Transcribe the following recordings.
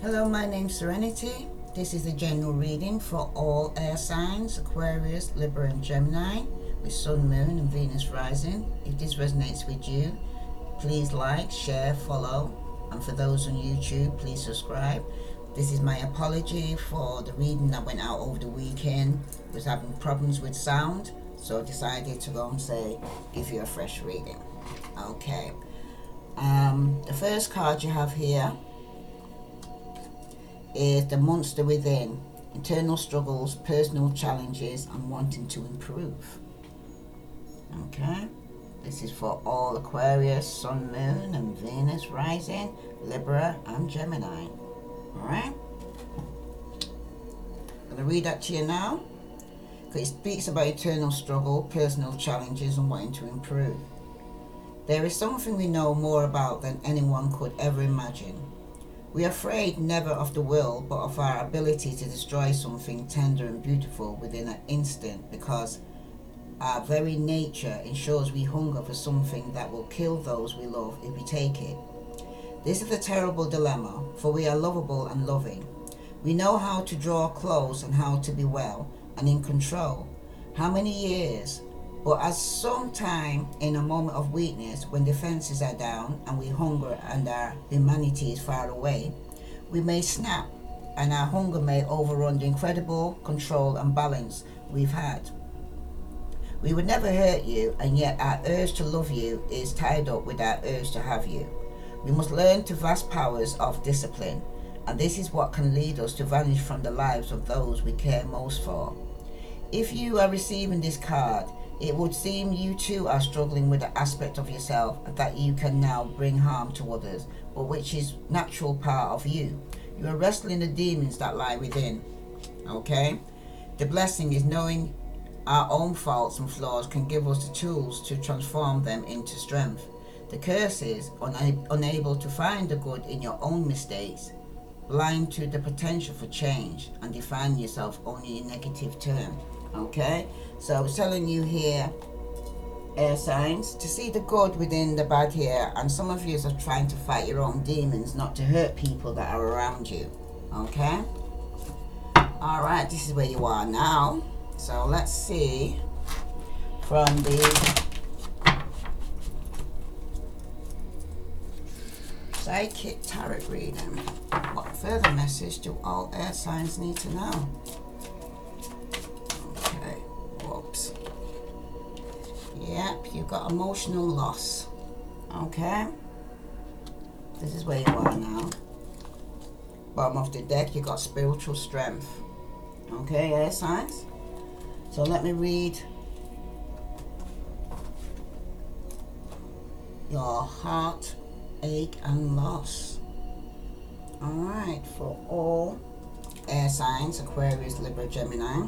Hello, my name's Serenity. This is a general reading for all air signs, Aquarius, Libra and Gemini, with Sun, Moon and Venus rising. If this resonates with you, please like, share, follow, and for those on YouTube, please subscribe. This is my apology for the reading that went out over the weekend. I was having problems with sound, so I decided to go and give you a fresh reading. Okay. The first card you have here is the Monster Within, internal struggles, personal challenges, and wanting to improve. Okay, this is for all Aquarius, Sun, Moon, and Venus rising, Libra, and Gemini. Alright, I'm going to read that to you now because it speaks about eternal struggle, personal challenges, and wanting to improve. There is something we know more about than anyone could ever imagine. We are afraid never of the will, but of our ability to destroy something tender and beautiful within an instant, because our very nature ensures we hunger for something that will kill those we love if we take it. This is a terrible dilemma, for we are lovable and loving. We know how to draw close and how to be well and in control. How many years? But at some time, in a moment of weakness, when defenses are down and we hunger and our humanity is far away, we may snap and our hunger may overrun the incredible control and balance we've had. We would never hurt you, and yet our urge to love you is tied up with our urge to have you. We must learn to vast powers of discipline, and this is what can lead us to vanish from the lives of those we care most for. If you are receiving this card, it would seem you too are struggling with the aspect of yourself that you can now bring harm to others, but which is natural part of you. You are wrestling the demons that lie within. Okay? The blessing is knowing our own faults and flaws can give us the tools to transform them into strength. The curse is unable to find the good in your own mistakes, blind to the potential for change, and define yourself only in negative terms. Okay, so it's telling you here, air signs, to see the good within the bad here, and some of you are trying to fight your own demons, not to hurt people that are around you. Okay, all right, this is where you are now. So let's see from the Psychic Tarot reading, what further message do all air signs need to know? Whoops. Yep, you got emotional loss. Okay. This is where you are now. Bottom of the deck, you got spiritual strength. Okay, air signs. So let me read your heart ache and loss. Alright, for all air signs, Aquarius, Libra, Gemini.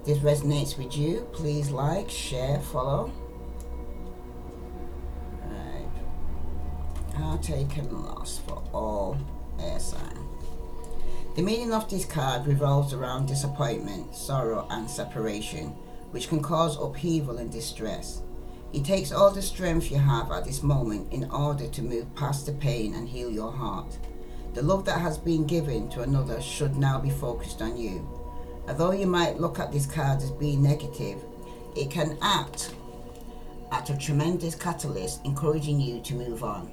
This resonates with you, please like, share, follow. Right. Heartache and loss for all air signs. The meaning of this card revolves around disappointment, sorrow and separation, which can cause upheaval and distress. It takes all the strength you have at this moment in order to move past the pain and heal your heart. The love that has been given to another should now be focused on you. Although you might look at this card as being negative, it can act as a tremendous catalyst encouraging you to move on.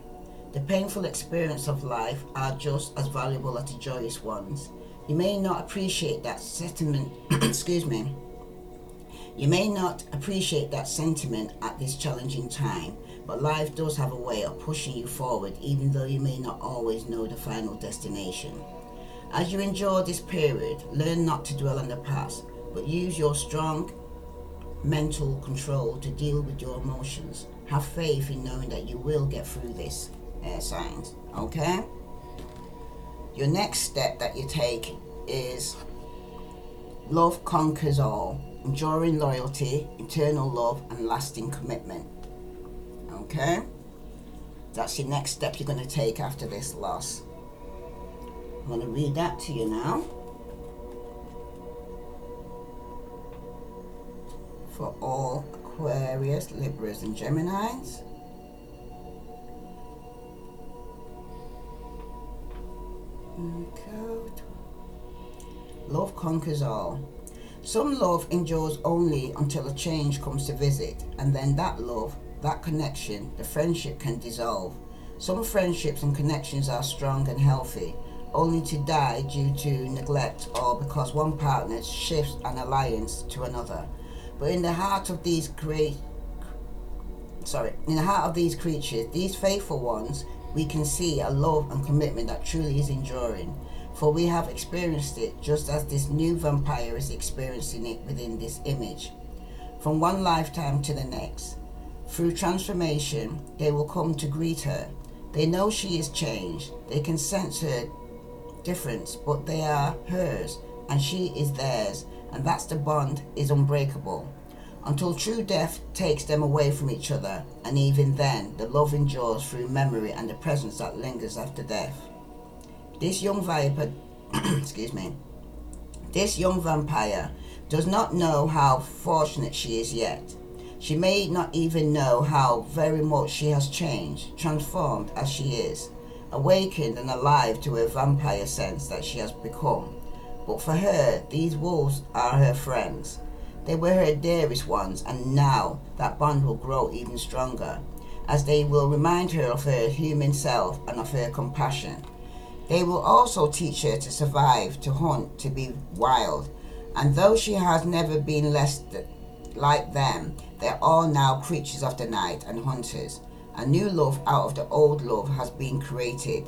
The painful experiences of life are just as valuable as the joyous ones. You may not appreciate that sentiment, excuse me. You may not appreciate that sentiment at this challenging time, but life does have a way of pushing you forward, even though you may not always know the final destination. As you endure this period, learn not to dwell on the past, but use your strong mental control to deal with your emotions. Have faith in knowing that you will get through this, air signs. Okay? Your next step that you take is love conquers all. Enduring loyalty, eternal love, and lasting commitment. Okay? That's your next step you're going to take after this loss. I'm going to read that to you now. For all Aquarius, Libras, and Geminis. Code. Love conquers all. Some love endures only until a change comes to visit, and then that love, that connection, the friendship can dissolve. Some friendships and connections are strong and healthy, only to die due to neglect or because one partner shifts an alliance to another. But in the heart of these creatures, these faithful ones, we can see a love and commitment that truly is enduring. For we have experienced it just as this new vampire is experiencing it within this image. From one lifetime to the next, through transformation, they will come to greet her. They know she is changed. They can sense her difference, but they are hers and she is theirs, and that's the bond is unbreakable. Until true death takes them away from each other, and even then, the love endures through memory and the presence that lingers after death. This young viper, this young vampire does not know how fortunate she is yet. She may not even know how very much she has changed, transformed as she is, awakened and alive to her vampire sense that she has become. But for her, these wolves are her friends. They were her dearest ones, and now that bond will grow even stronger, as they will remind her of her human self and of her compassion. They will also teach her to survive, to hunt, to be wild. And though she has never been less like them, they're all now creatures of the night and hunters. A new love out of the old love has been created.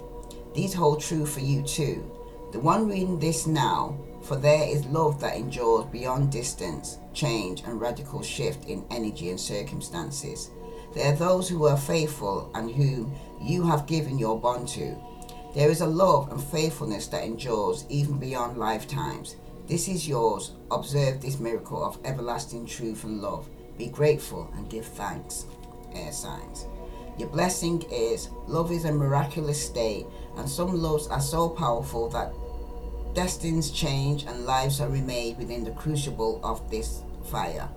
These hold true for you too. The one reading this now, for there is love that endures beyond distance, change and radical shift in energy and circumstances. There are those who are faithful and whom you have given your bond to. There is a love and faithfulness that endures even beyond lifetimes. This is yours. Observe this miracle of everlasting truth and love. Be grateful and give thanks. Air signs. Your blessing is, love is a miraculous state, and some loves are so powerful that destinies change and lives are remade within the crucible of this fire.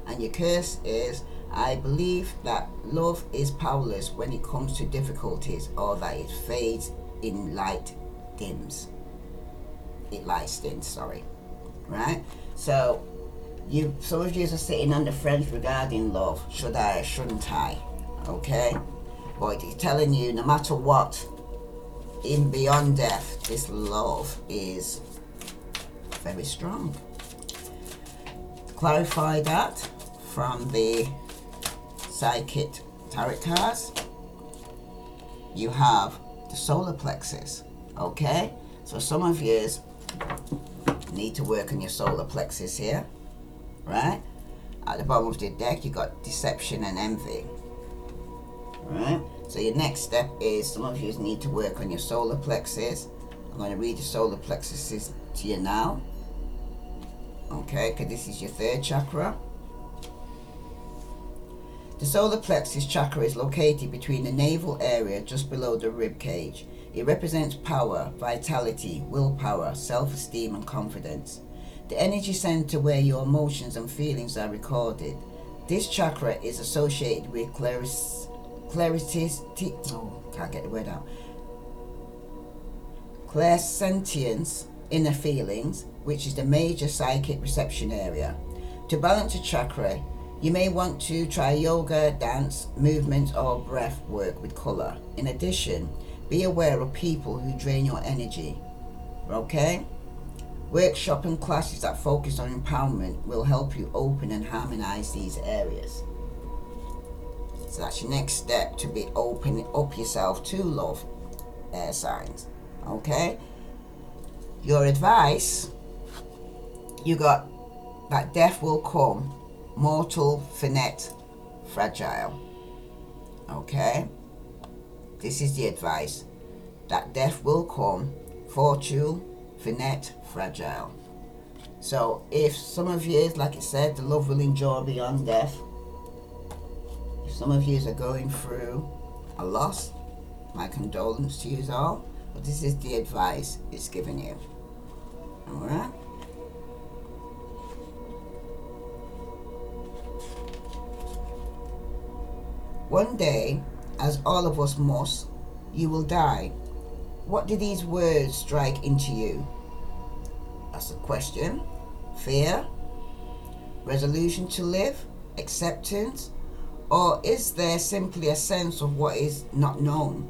And your curse is, I believe that love is powerless when it comes to difficulties, or that it fades in light dims. It lights dim, sorry. Right? So, some of you are sitting on the fence regarding love. Should I, shouldn't I? Okay? But it's telling you, no matter what, in beyond death, this love is very strong. To clarify that from the Psychic Tarot cards, you have the solar plexus. Okay? So some of you need to work on your solar plexus here. Right? At the bottom of the deck, you got deception and envy. Right? So your next step is, some of you need to work on your solar plexus. I'm going to read the solar plexus to you now. Okay, because this is your third chakra. The solar plexus chakra is located between the navel area just below the rib cage. It represents power, vitality, willpower, self-esteem and confidence. The energy center where your emotions and feelings are recorded. This chakra is associated with clairsentience, inner feelings, which is the major psychic reception area. To balance a chakra, you may want to try yoga, dance, movement, or breath work with color. In addition, be aware of people who drain your energy. Okay? Workshop and classes that focus on empowerment will help you open and harmonize these areas. So that's your next step, to be opening up yourself to love, air signs. Okay? Your advice, you got that death will come, mortal, finite, fragile. Okay? This is the advice. That death will come, fortune, finite, fragile. So if some of you, like it said, the love will endure beyond death. If some of you are going through a loss, my condolence to you all. But this is the advice it's giving you. Alright? One day, as all of us must, you will die. What do these words strike into you? That's a question. Fear, resolution to live, acceptance, or is there simply a sense of what is not known?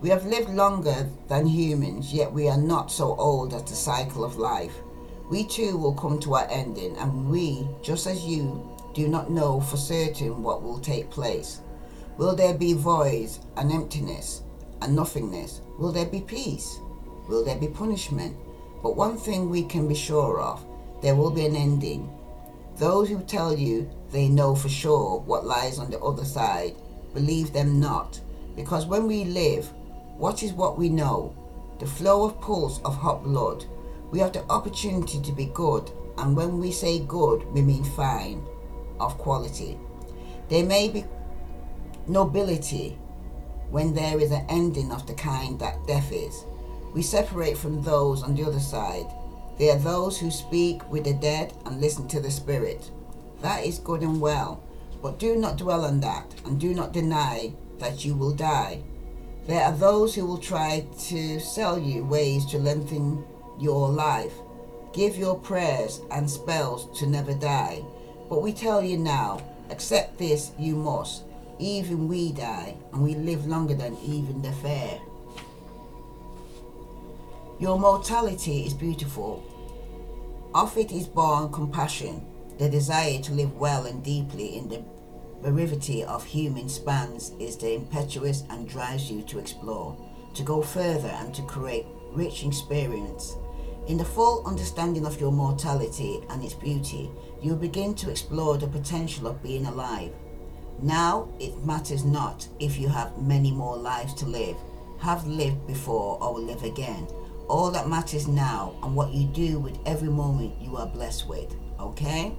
We have lived longer than humans, yet we are not so old as the cycle of life. We too will come to our ending, and we, just as you, do not know for certain what will take place. Will there be voids and emptiness and nothingness? Will there be peace? Will there be punishment? But one thing we can be sure of, there will be an ending. Those who tell you they know for sure what lies on the other side, believe them not, because when we live, what is what we know? The flow of pulse of hot blood. We have the opportunity to be good, and when we say good, we mean fine, of quality. There may be nobility when there is an ending of the kind that death is. We separate from those on the other side. They are those who speak with the dead and listen to the spirit. That is good and well, but do not dwell on that, and do not deny that you will die. There are those who will try to sell you ways to lengthen your life. Give your prayers and spells to never die. But we tell you now, accept this you must. Even we die, and we live longer than even the fair. Your mortality is beautiful. Of it is born compassion, the desire to live well and deeply in the brevity of human spans is the impetuous and drives you to explore, to go further and to create rich experience. In the full understanding of your mortality and its beauty, you begin to explore the potential of being alive. Now it matters not if you have many more lives to live, have lived before or will live again. All that matters now and what you do with every moment you are blessed with, okay?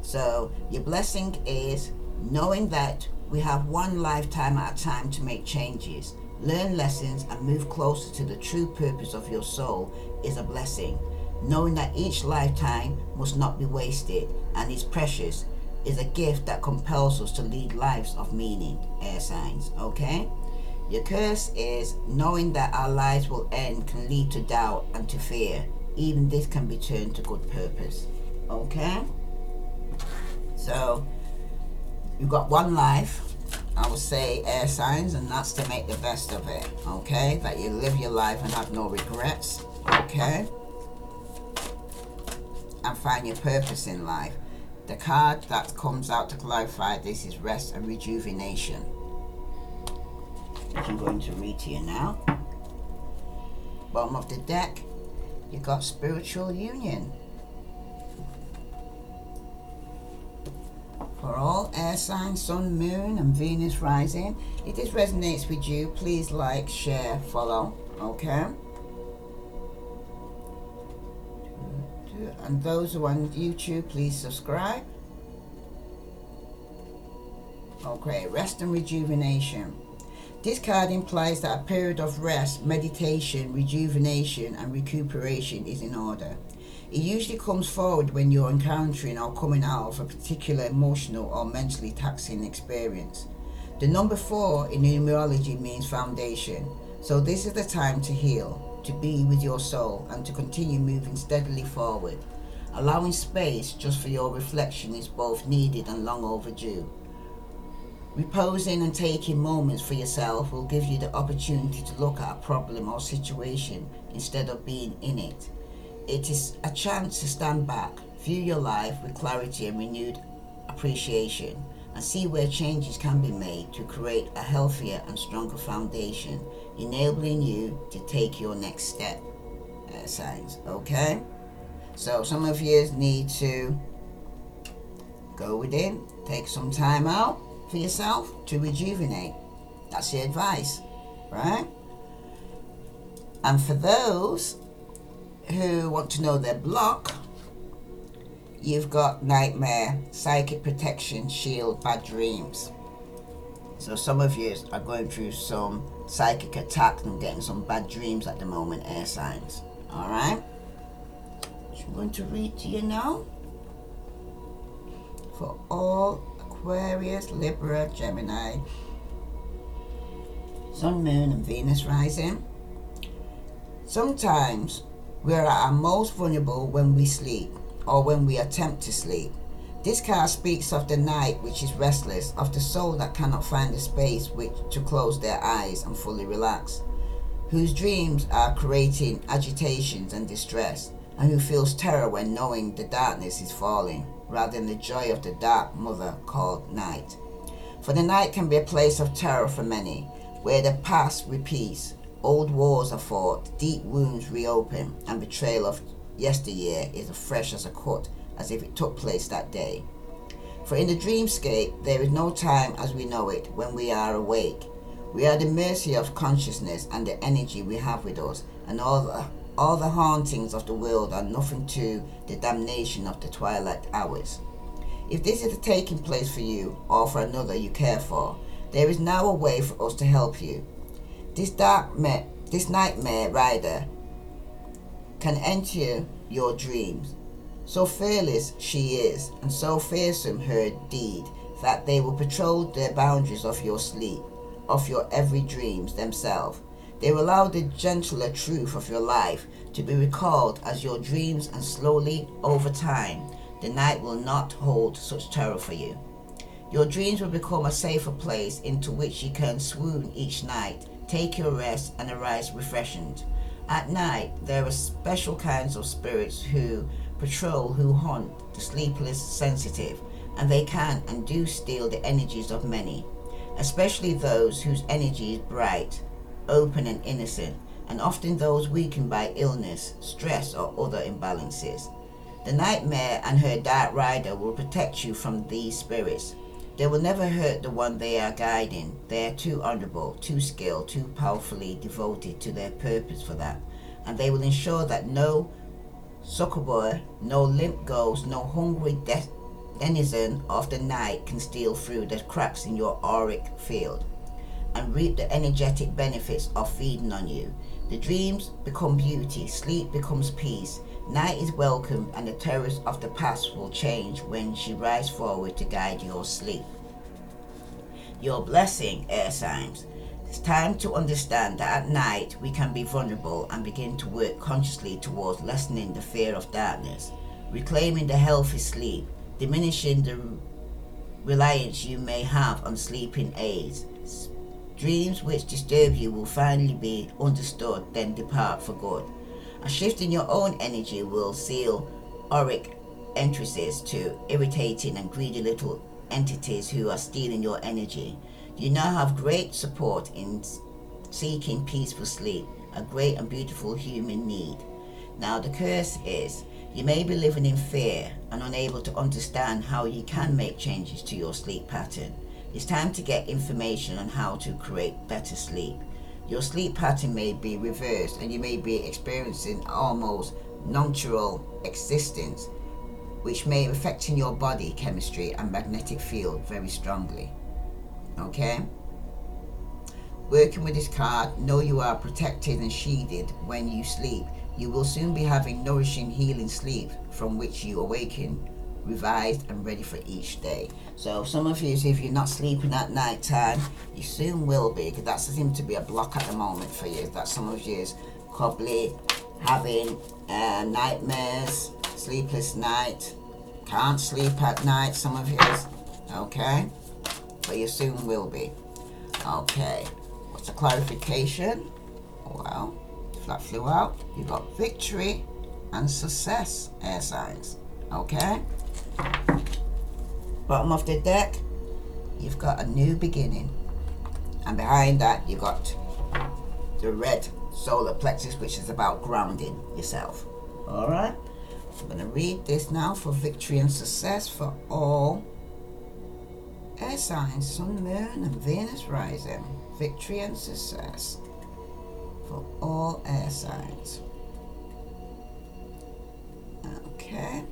So your blessing is knowing that we have one lifetime at a time to make changes, learn lessons and move closer to the true purpose of your soul is a blessing. Knowing that each lifetime must not be wasted and is precious is a gift that compels us to lead lives of meaning, air signs, okay? Your curse is knowing that our lives will end can lead to doubt and to fear. Even this can be turned to good purpose, okay? So you've got one life, I would say, air signs, and that's to make the best of it, okay? That you live your life and have no regrets, okay? And find your purpose in life. The card that comes out to clarify this is rest and rejuvenation, which I'm going to read to you now. Bottom of the deck, you got spiritual union. For all air signs, sun, moon, and Venus rising, if this resonates with you, please like, share, follow, okay? And those who are on YouTube, please subscribe. Okay, rest and rejuvenation. This card implies that a period of rest, meditation, rejuvenation, and recuperation is in order. It usually comes forward when you're encountering or coming out of a particular emotional or mentally taxing experience. The number 4 in numerology means foundation. So this is the time to heal, to be with your soul, and to continue moving steadily forward. Allowing space just for your reflection is both needed and long overdue. Reposing and taking moments for yourself will give you the opportunity to look at a problem or situation instead of being in it. It is a chance to stand back, view your life with clarity and renewed appreciation, and see where changes can be made to create a healthier and stronger foundation, enabling you to take your next step. Signs, okay? So some of you need to go within, take some time out for yourself to rejuvenate. That's the advice, right? And for those who want to know their block, you've got nightmare, psychic protection, shield, bad dreams. So some of you are going through some psychic attacks and getting some bad dreams at the moment, air signs. All right? So I'm going to read to you now. For all Aquarius, Libra, Gemini, Sun, Moon, and Venus rising. Sometimes we are at our most vulnerable when we sleep or when we attempt to sleep. This card speaks of the night which is restless, of the soul that cannot find a space to close their eyes and fully relax, whose dreams are creating agitations and distress, and who feels terror when knowing the darkness is falling, rather than the joy of the dark mother called night. For the night can be a place of terror for many, where the past repeats, old wars are fought, deep wounds reopen, and betrayal of yesteryear is as fresh as a cut, as if it took place that day. For in the dreamscape there is no time as we know it when we are awake. We are at the mercy of consciousness and the energy we have with us, and all the hauntings of the world are nothing to the damnation of the twilight hours. If this is taking place for you or for another you care for, there is now a way for us to help you. This nightmare rider can enter your dreams. So fearless she is, and so fearsome her deed, that they will patrol the boundaries of your sleep, of your every dreams themselves. They will allow the gentler truth of your life to be recalled as your dreams, and slowly, over time, the night will not hold such terror for you. Your dreams will become a safer place into which you can swoon each night, take your rest, and arise refreshed. At night, there are special kinds of spirits who patrol, who haunt the sleepless sensitive, and they can and do steal the energies of many, especially those whose energy is bright, open and innocent, and often those weakened by illness, stress or other imbalances. The nightmare and her dark rider will protect you from these spirits. They will never hurt the one they are guiding. They are too honorable, too skilled, too powerfully devoted to their purpose for that, and they will ensure that no succubus, no limp ghost, no hungry denizen of the night can steal through the cracks in your auric field and reap the energetic benefits of feeding on you. The dreams become beauty, sleep becomes peace, night is welcomed, and the terrors of the past will change when she rises forward to guide your sleep. Your blessing, air signs. It's time to understand that at night we can be vulnerable and begin to work consciously towards lessening the fear of darkness, reclaiming the healthy sleep, diminishing the reliance you may have on sleeping aids. Dreams which disturb you will finally be understood, then depart for good. A shift in your own energy will seal auric entrances to irritating and greedy little entities who are stealing your energy. You now have great support in seeking peaceful sleep, a great and beautiful human need. Now the curse is, you may be living in fear and unable to understand how you can make changes to your sleep pattern. It's time to get information on how to create better sleep. Your sleep pattern may be reversed and you may be experiencing almost non-natural existence, which may be affecting your body chemistry and magnetic field very strongly. Okay? Working with this card, know you are protected and shielded when you sleep. You will soon be having nourishing, healing sleep from which you awaken, revised and ready for each day. So some of you, if you're not sleeping at night time, you soon will be, because that seems to be a block at the moment for you. That some of you is probably having nightmares, sleepless night, can't sleep at night, some of you is, okay? But you soon will be. Okay, what's the clarification? Well, if that flew out, you got victory and success, air signs. Okay? Bottom of the deck, you've got a new beginning. And behind that, you got the red solar plexus, which is about grounding yourself. Alright? I'm going to read this now for victory and success for all air signs, Sun, Moon, and Venus rising. Victory and success for all air signs. Okay.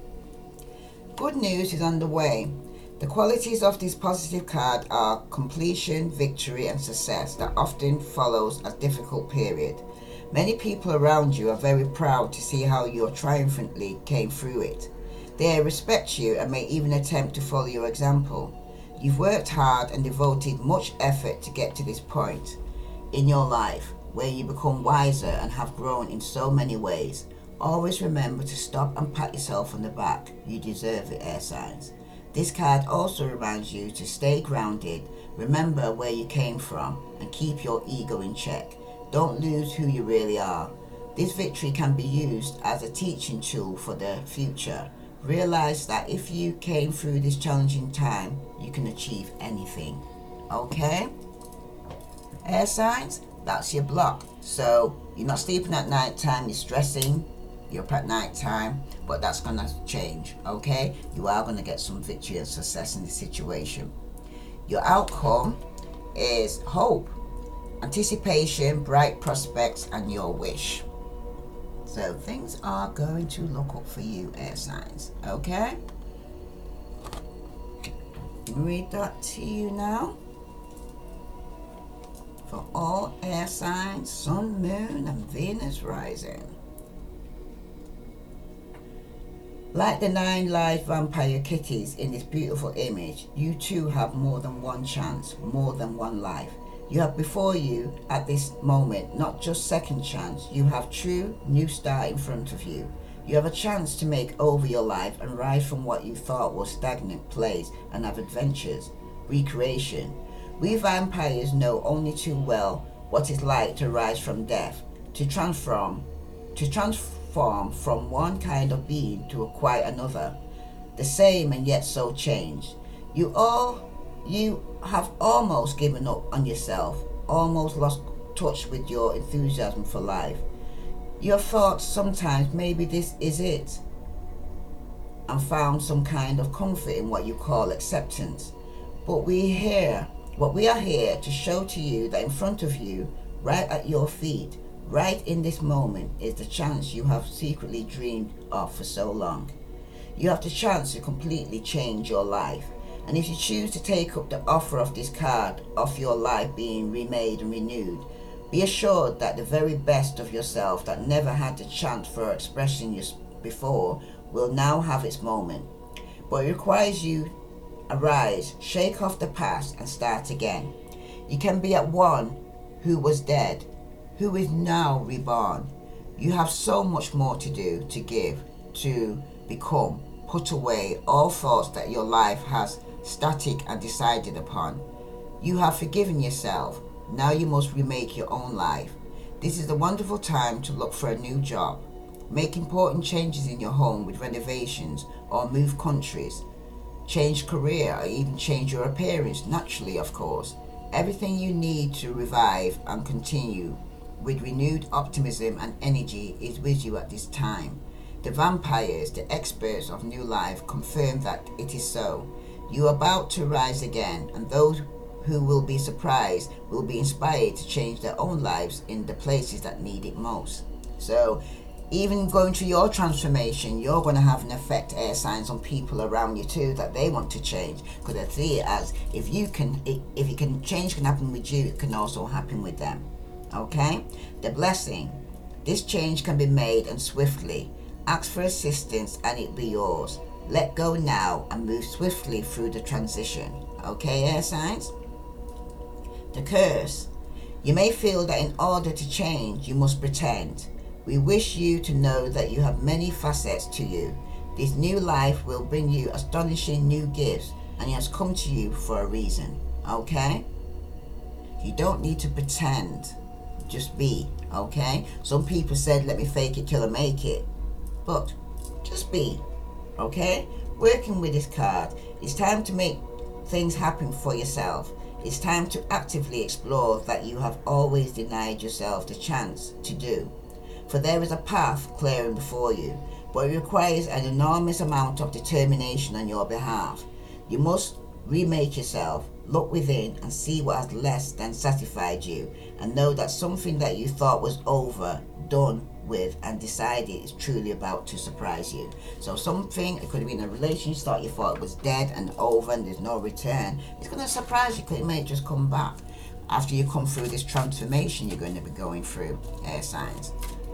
Good news is underway. The qualities of this positive card are completion, victory, and success that often follows a difficult period. Many people around you are very proud to see how you triumphantly came through it. They respect you and may even attempt to follow your example. You've worked hard and devoted much effort to get to this point in your life. where you become wiser and have grown in so many ways. Always remember to stop and pat yourself on the back. You deserve it, air signs. This card also reminds you to stay grounded, remember where you came from, and keep your ego in check. Don't lose who you really are. This victory can be used as a teaching tool for the future. Realize that if you came through this challenging time, you can achieve anything. Okay? Air signs, that's your block. So you're not sleeping at night time, you're stressing, you're up at night time, but that's gonna change, okay? You are gonna get some victory and success in the situation. Your outcome is hope, anticipation, bright prospects, and your wish. So things are going to look up for you, air signs, okay? Read that to you now. For all air signs, Sun, Moon, and Venus rising. Like the 9 live vampire kitties in this beautiful image, you too have more than one chance, more than one life. You have before you, at this moment, not just second chance, you have true new start in front of you. You have a chance to make over your life and rise from what you thought was stagnant place and have adventures, recreation. We vampires know only too well what it's like to rise from death, to transform from one kind of being to quite another, the same and yet so changed. You have almost given up on yourself, almost lost touch with your enthusiasm for life. You have thought sometimes maybe this is it, and found some kind of comfort in what you call acceptance. But we are here to show to you that in front of you, right at your feet, right in this moment, is the chance you have secretly dreamed of for so long. You have the chance to completely change your life. And if you choose to take up the offer of this card of your life being remade and renewed, be assured that the very best of yourself that never had the chance for expressing you before will now have its moment. But it requires you arise, shake off the past and start again. You can be at one who was dead, who is now reborn. You have so much more to do, to give, to become. Put away all thoughts that your life has static and decided upon. You have forgiven yourself. Now you must remake your own life. This is a wonderful time to look for a new job, make important changes in your home with renovations, or move countries, change career, or even change your appearance, naturally of course. Everything you need to revive and continue with renewed optimism and energy is with you at this time. The vampires, the experts of new life, confirm that it is so. You are about to rise again, and those who will be surprised will be inspired to change their own lives in the places that need it most. So even going through your transformation, you're going to have an effect, air signs, on people around you too, that they want to change, because they see it as if change can happen with you, it can also happen with them. Okay? The blessing. This change can be made, and swiftly. Ask for assistance and it be yours. Let go now and move swiftly through the transition. Okay, air signs? The curse. You may feel that in order to change, you must pretend. We wish you to know that you have many facets to you. This new life will bring you astonishing new gifts, and it has come to you for a reason. Okay? You don't need to pretend. Just be. Okay? Some people said, let me fake it till I make it. But just be. Okay? Working with this card, it's time to make things happen for yourself. It's time to actively explore that you have always denied yourself the chance to do. For there is a path clearing before you, but it requires an enormous amount of determination on your behalf. You must remake yourself, look within and see what has less than satisfied you, and know that something that you thought was over, done with and decided is truly about to surprise you. So something, it could have been a relationship you thought was dead and over and there's no return, it's going to surprise you because it may just come back after you come through this transformation you're going to be going through, air signs.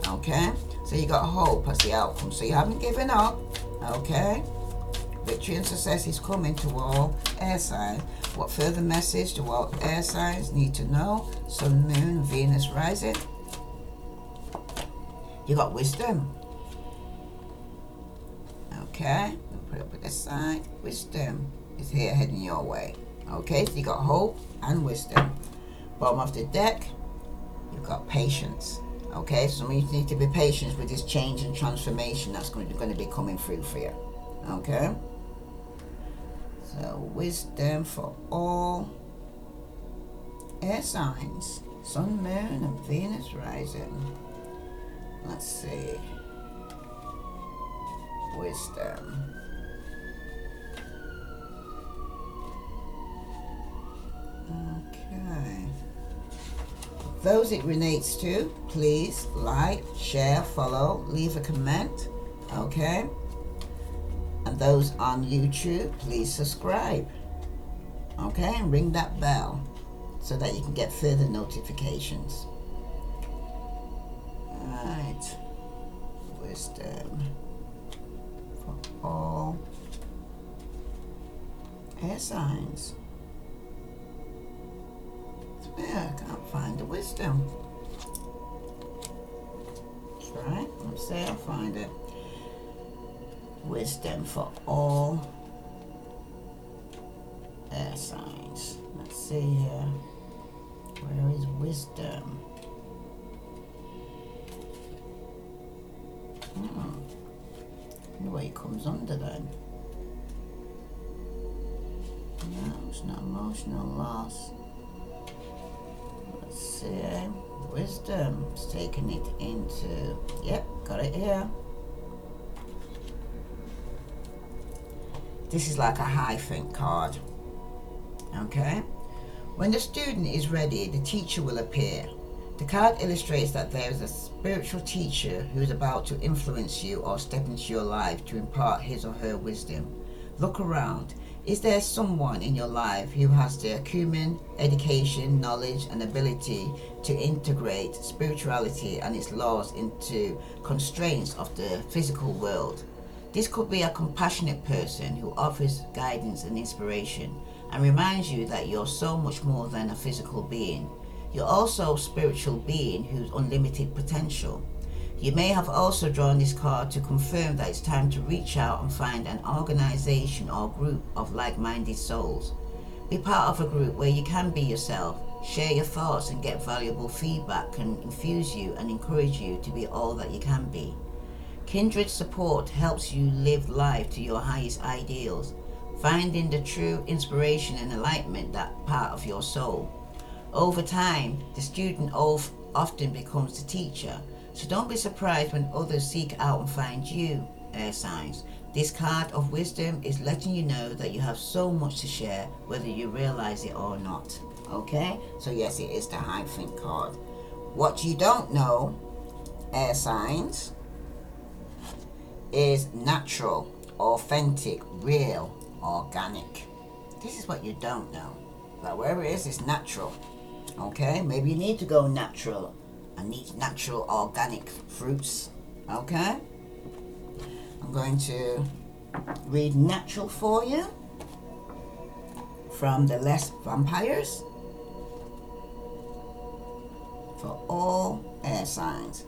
Okay, so you got hope as the outcome, so you haven't given up. Okay, Victory and success is coming to all air signs. What further message do all air signs need to know? Sun, Moon, Venus rising. You got wisdom. Okay, put it up at this side. Wisdom is here heading your way. Okay, so you got hope and wisdom. Bottom of the deck, you've got patience. Okay, so you need to be patient with this change and transformation that's going to be coming through for you. Okay, so wisdom for all air signs, Sun, Moon, and Venus rising. Let's see. Wisdom. Okay. Those it relates to, please like, share, follow, leave a comment. Okay. And those on YouTube, please subscribe. Okay, and ring that bell so that you can get further notifications. Alright. Wisdom for all air signs. Yeah, I can't find the wisdom. That's right, let's say I'll find it. Wisdom for all air signs. Let's see here. Where is wisdom? I wonder what it comes under then. No, it's not emotional loss. Let's see. Wisdom. It's taking it into. Yep, got it here. This is like a hyphen card. Okay. When the student is ready, the teacher will appear. The card illustrates that there is a spiritual teacher who is about to influence you or step into your life to impart his or her wisdom. Look around. Is there someone in your life who has the acumen, education, knowledge, and ability to integrate spirituality and its laws into constraints of the physical world? This could be a compassionate person who offers guidance and inspiration and reminds you that you're so much more than a physical being. You're also a spiritual being who's unlimited potential. You may have also drawn this card to confirm that it's time to reach out and find an organization or group of like-minded souls. Be part of a group where you can be yourself, share your thoughts and get valuable feedback can infuse you and encourage you to be all that you can be. Kindred support helps you live life to your highest ideals, finding the true inspiration and enlightenment that part of your soul. Over time, the student often becomes the teacher, so don't be surprised when others seek out and find you, air signs. This card of wisdom is letting you know that you have so much to share, whether you realize it or not. Okay, so yes, it is the hyphen card. What you don't know, air signs, is natural, authentic, real, organic. This is what you don't know. But wherever it is, it's natural. Okay, maybe you need to go natural and need natural organic fruits. Okay, I'm going to read natural for you from the Less Vampires for all air signs.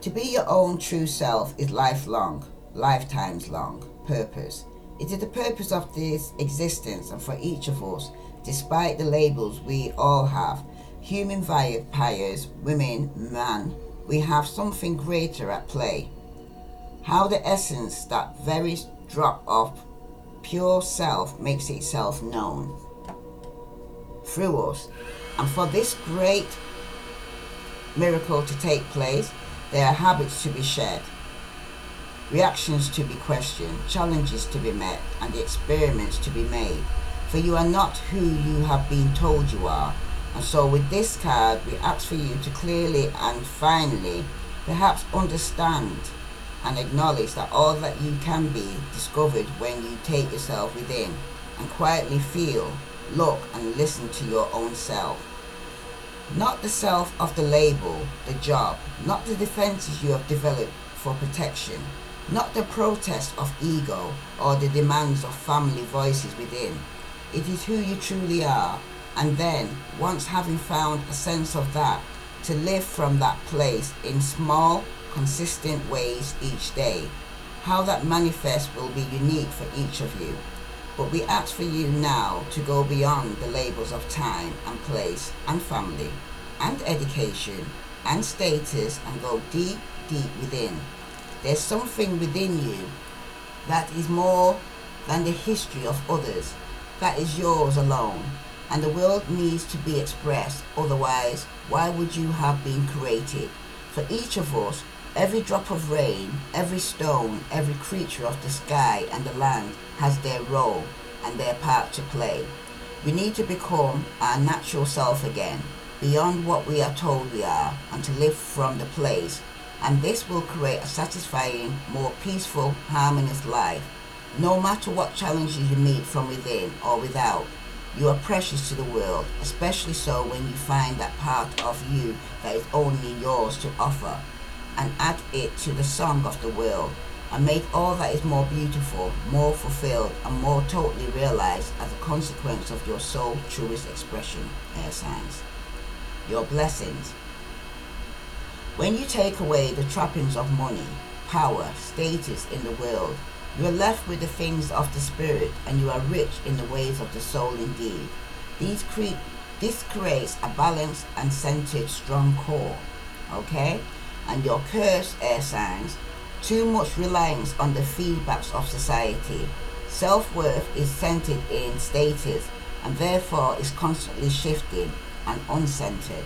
To be your own true self is lifelong, lifetimes long purpose. It is the purpose of this existence, and for each of us, despite the labels we all have, human vampires, women, man, we have something greater at play. How the essence, that very drop of pure self, makes itself known through us. And for this great miracle to take place, there are habits to be shared, reactions to be questioned, challenges to be met, and the experiments to be made. For you are not who you have been told you are. And so with this card, we ask for you to clearly and finally perhaps understand and acknowledge that all that you can be discovered when you take yourself within and quietly feel, look and listen to your own self. Not the self of the label, the job, not the defenses you have developed for protection, not the protest of ego or the demands of family voices within. It is who you truly are, and then, once having found a sense of that, to live from that place in small, consistent ways each day. How that manifests will be unique for each of you. But we ask for you now to go beyond the labels of time and place and family and education and status and go deep, deep within. There's something within you that is more than the history of others, that is yours alone, and the world needs to be expressed. Otherwise, why would you have been created? For each of us, every drop of rain, every stone, every creature of the sky and the land has their role and their part to play. We need to become our natural self again, beyond what we are told we are, and to live from the place. And this will create a satisfying, more peaceful, harmonious life. No matter what challenges you meet from within or without, you are precious to the world, especially so when you find that part of you that is only yours to offer, and add it to the song of the world, and make all that is more beautiful, more fulfilled, and more totally realized as a consequence of your soul's truest expression, air signs. Your blessings. When you take away the trappings of money, power, status in the world, you are left with the things of the spirit, and you are rich in the ways of the soul indeed. This creates a balanced and centered, strong core. Okay? And your curse, air signs, too much reliance on the feedbacks of society. Self-worth is centered in status, and therefore is constantly shifting and uncentered.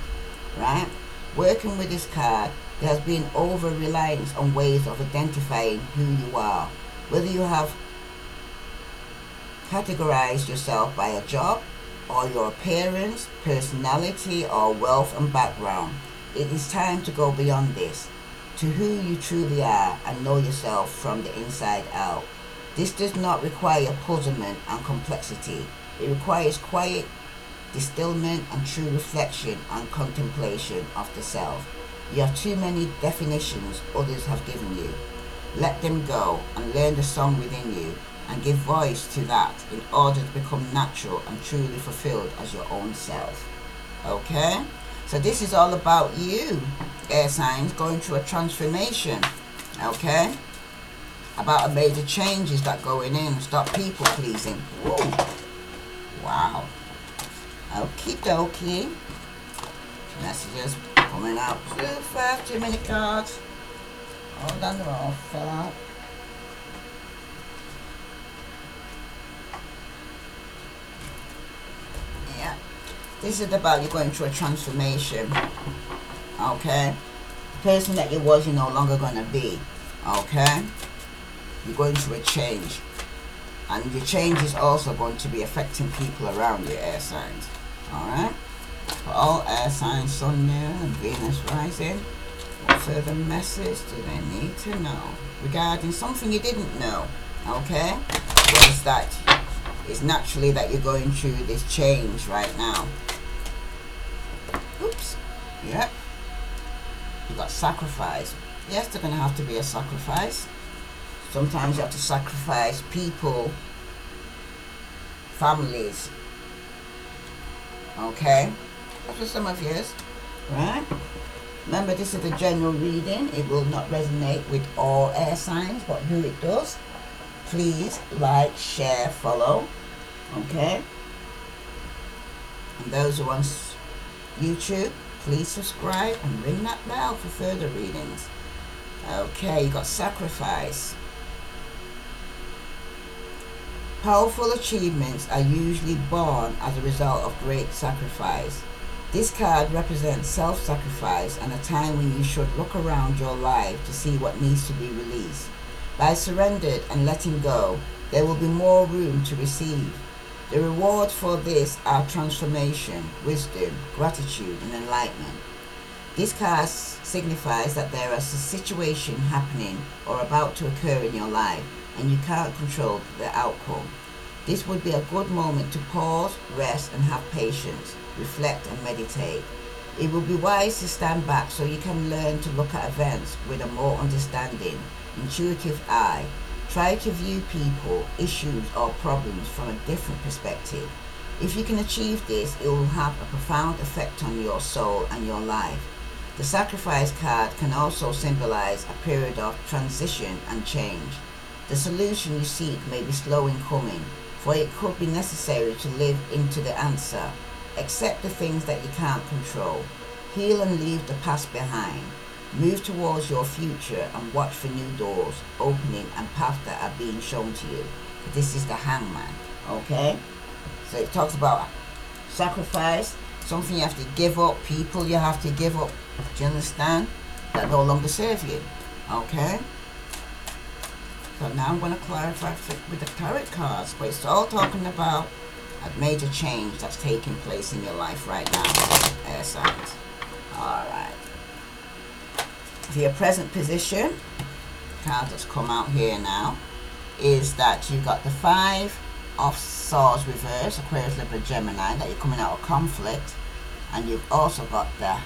Right? Working with this card, there has been over-reliance on ways of identifying who you are. Whether you have categorized yourself by a job, or your appearance, personality, or wealth and background, it is time to go beyond this, to who you truly are, and know yourself from the inside out. This does not require puzzlement and complexity. It requires quiet distillment and true reflection and contemplation of the self. You have too many definitions others have given you. Let them go and learn the song within you, and give voice to that in order to become natural and truly fulfilled as your own self. Okay? So this is all about you, air signs, going through a transformation. Okay? About a major changes that going in. Stop people pleasing. Woo. Wow. Okie dokie. Messages coming out too fast. Too many cards. Hold on, they're all fell out. Yeah. This is about you going through a transformation. Okay? The person that you was, you're no longer going to be. Okay? You're going through a change. And your change is also going to be affecting people around you, air signs. Alright? For all air signs, Sun, Moon, and Venus rising, what further message do they need to know regarding something you didn't know? Okay? What is that? It's naturally that you're going through this change right now. Oops. Yep. You got sacrifice. Yes, there's going to have to be a sacrifice. Sometimes you have to sacrifice people, families. Okay? That's for some of you. Right? Remember, this is a general reading. It will not resonate with all air signs, but who it does, please like, share, follow. Okay? And those who are on YouTube, please subscribe and ring that bell for further readings. Okay, you got sacrifice. Powerful achievements are usually born as a result of great sacrifice. This card represents self-sacrifice and a time when you should look around your life to see what needs to be released. By surrendering and letting go, there will be more room to receive. The rewards for this are transformation, wisdom, gratitude, and enlightenment. This card signifies that there is a situation happening or about to occur in your life, and you can't control the outcome. This would be a good moment to pause, rest, and have patience, reflect, and meditate. It will be wise to stand back so you can learn to look at events with a more understanding, intuitive eye. Try to view people, issues, or problems from a different perspective. If you can achieve this, it will have a profound effect on your soul and your life. The sacrifice card can also symbolize a period of transition and change. The solution you seek may be slow in coming, for it could be necessary to live into the answer. Accept the things that you can't control. Heal and leave the past behind. Move towards your future and watch for new doors opening and paths that are being shown to you. This is the Hangman, okay? So it talks about sacrifice, something you have to give up, people you have to give up, do you understand? That no longer serve you, okay? So now I'm going to clarify with the tarot cards, but it's all talking about a major change that's taking place in your life right now, air signs. Alright. For your present position, card that's come out here now, is that you've got the 5 of Swords reverse, Aquarius, Libra, Gemini, that you're coming out of conflict, and you've also got the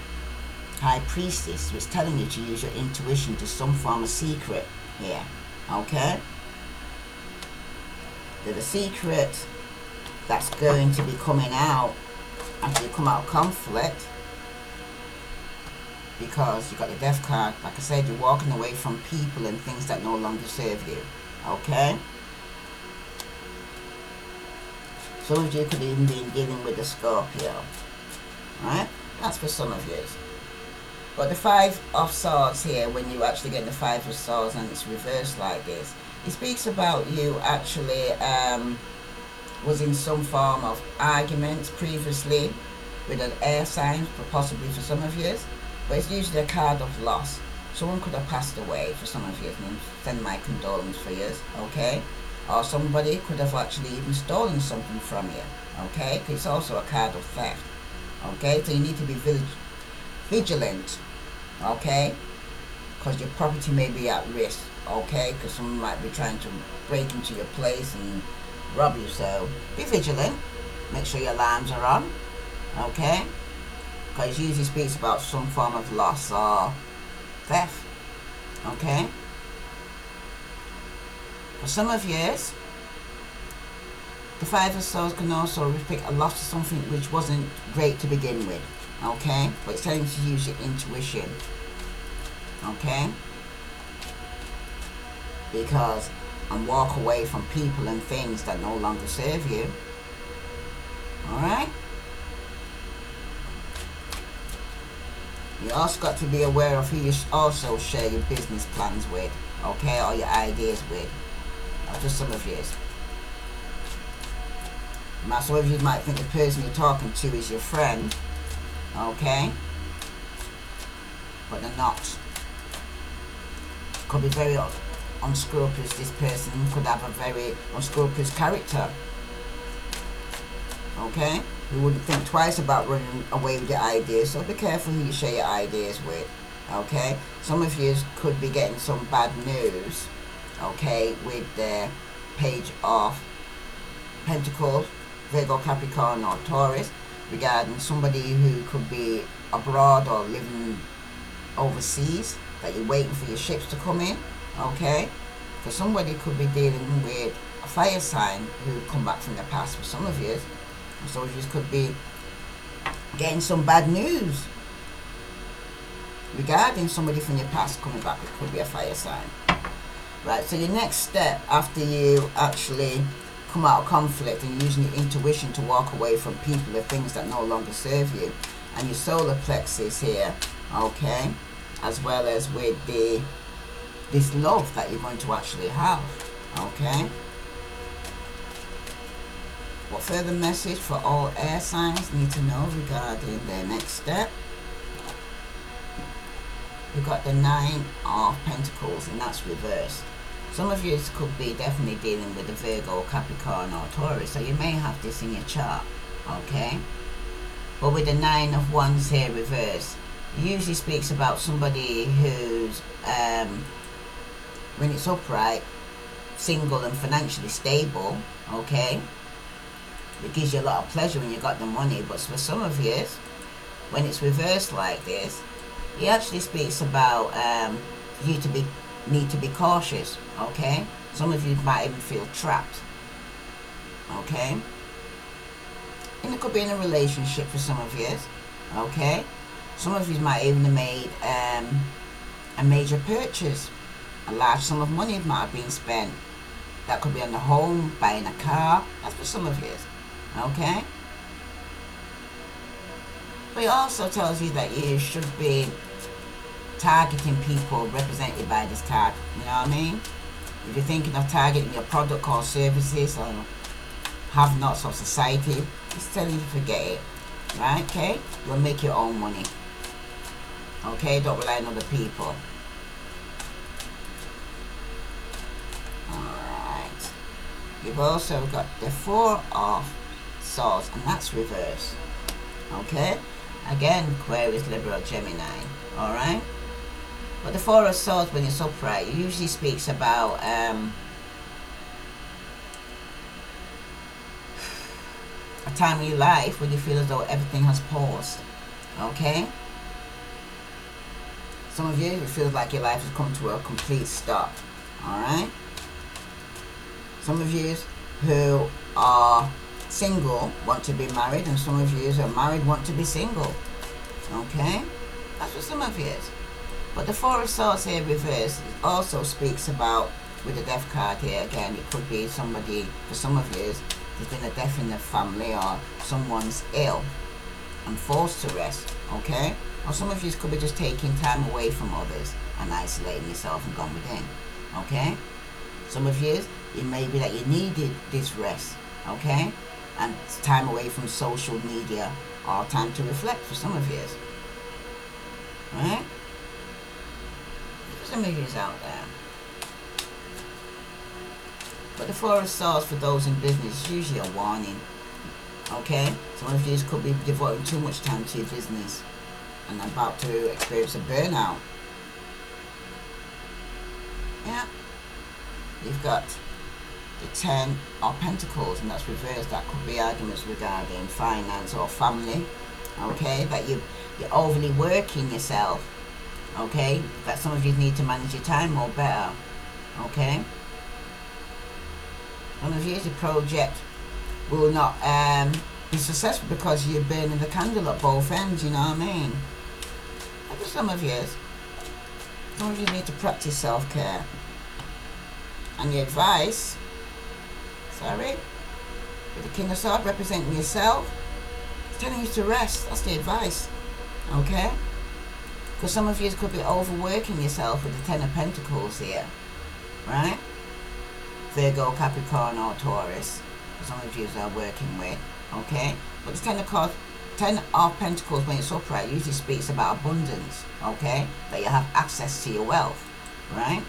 High Priestess, which is telling you to use your intuition to some form of secret here, okay? There's a secret that's going to be coming out after you come out of conflict, because you got the Death card. Like I said, you're walking away from people and things that no longer serve you, okay? Some of you could even be dealing with a Scorpio, right? That's for some of you. But the 5 of Swords here, when you actually get the 5 of Swords and it's reversed like this, it speaks about you actually was in some form of argument previously with an air sign, possibly for some of you. But it's usually a card of loss. Someone could have passed away for some of you, and send my condolences for you, okay? Or somebody could have actually even stolen something from you, okay? Because it's also a card of theft, okay? So you need to be vigilant, okay? Because your property may be at risk, okay? Because someone might be trying to break into your place and rob you, so be vigilant. Make sure your alarms are on, okay? Because it usually speaks about some form of loss or theft, okay? For some of you, the 5 of Swords can also depict a loss of something which wasn't great to begin with, okay? But it's telling you to use your intuition, okay? Because and walk away from people and things that no longer serve you, alright? You also got to be aware of who you also share your business plans with, okay, or your ideas with. Just some of you. Now, some of you might think the person you're talking to is your friend, okay, but they're not. Could be very unscrupulous. This person could have a very unscrupulous character, okay? You wouldn't think twice about running away with your ideas, so be careful who you share your ideas with, okay? Some of you could be getting some bad news, okay, with the Page of Pentacles, Virgo, Capricorn, or Taurus, regarding somebody who could be abroad or living overseas, that you're waiting for your ships to come in, okay? Because somebody could be dealing with a fire sign who come back from the past for some of you. So you could be getting some bad news regarding somebody from your past coming back. It could be a fire sign. Right, so your next step after you actually come out of conflict and using your intuition to walk away from people or things that no longer serve you, and your solar plexus here, okay, as well as with this love that you're going to actually have, okay. What further message for all air signs need to know regarding their next step? We've got the 9 of Pentacles, and that's reversed. Some of you could be definitely dealing with the Virgo, Capricorn, or Taurus, so you may have this in your chart, okay? But with the 9 of Wands here reversed, it usually speaks about somebody who's, when it's upright, single and financially stable, okay? It gives you a lot of pleasure when you got the money, but for some of you, when it's reversed like this, he actually speaks about you to be need to be cautious. Okay, some of you might even feel trapped. Okay, and it could be in a relationship for some of you. Okay, some of you might even have made a major purchase. A large sum of money might have been spent. That could be on the home, buying a car. That's for some of you. Okay? But it also tells you that you should be targeting people represented by this card. You know what I mean? If you're thinking of targeting your product or services or have-nots of society, it's telling you to forget it. Right? Okay? You'll make your own money. Okay? Don't rely on other people. Alright. You've also got the Four of Swords, and that's reverse. Okay? Again, Aquarius, Libra, Gemini. Alright? But the Four of Swords, when it's upright, it usually speaks about a time in your life when you feel as though everything has paused. Okay? Some of you, it feels like your life has come to a complete stop. Alright? Some of you who are single want to be married, and some of you who are married want to be single. Okay? That's what some of you is. But the Four of Swords here reversed also speaks about, with the Death card here again, it could be somebody, for some of you, there's been a death in the family, or someone's ill and forced to rest. Okay? Or some of you could be just taking time away from others and isolating yourself and gone within. Okay? Some of you, it may be that you needed this rest. Okay? And time away from social media, or time to reflect for some of you. Right? There's some of you out there. But the Four of Swords for those in business is usually a warning. Okay? Some of you could be devoting too much time to your business and about to experience a burnout. Yeah. You've got the Ten of Pentacles, and that's reversed. That could be arguments regarding finance or family. Okay? That you're overly working yourself. Okay? That some of you need to manage your time more better. Okay? Some of you, the project will not be successful because you're burning the candle at both ends, you know what I mean? Maybe some of you. Some of you need to practice self-care. And the advice, with the King of Swords representing yourself, it's telling you to rest. That's the advice. Okay? Because some of you could be overworking yourself with the Ten of Pentacles here. Right? Virgo, Capricorn, or Taurus. Some of you are working with. Okay? But the Ten of Pentacles, when it's upright, usually speaks about abundance. Okay? That you have access to your wealth. Right?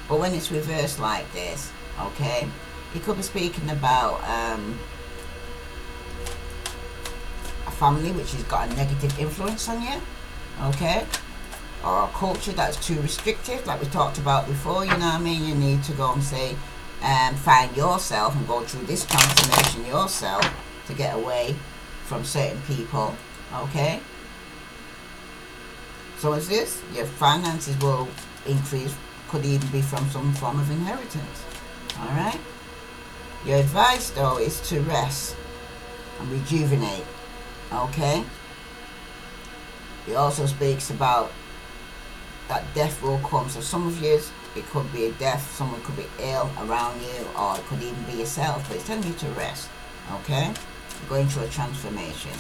But when it's reversed like this, okay, he could be speaking about a family which has got a negative influence on you, okay, or a culture that's too restrictive, like we talked about before, you know what I mean? You need to go and say, find yourself and go through this transformation yourself to get away from certain people, okay? So is this, your finances will increase, could even be from some form of inheritance. Alright? Your advice though is to rest and rejuvenate. Okay? It also speaks about that death will come. So some of you, it could be a death, someone could be ill around you, or it could even be yourself, but it's telling you to rest. Okay? You're going through a transformation.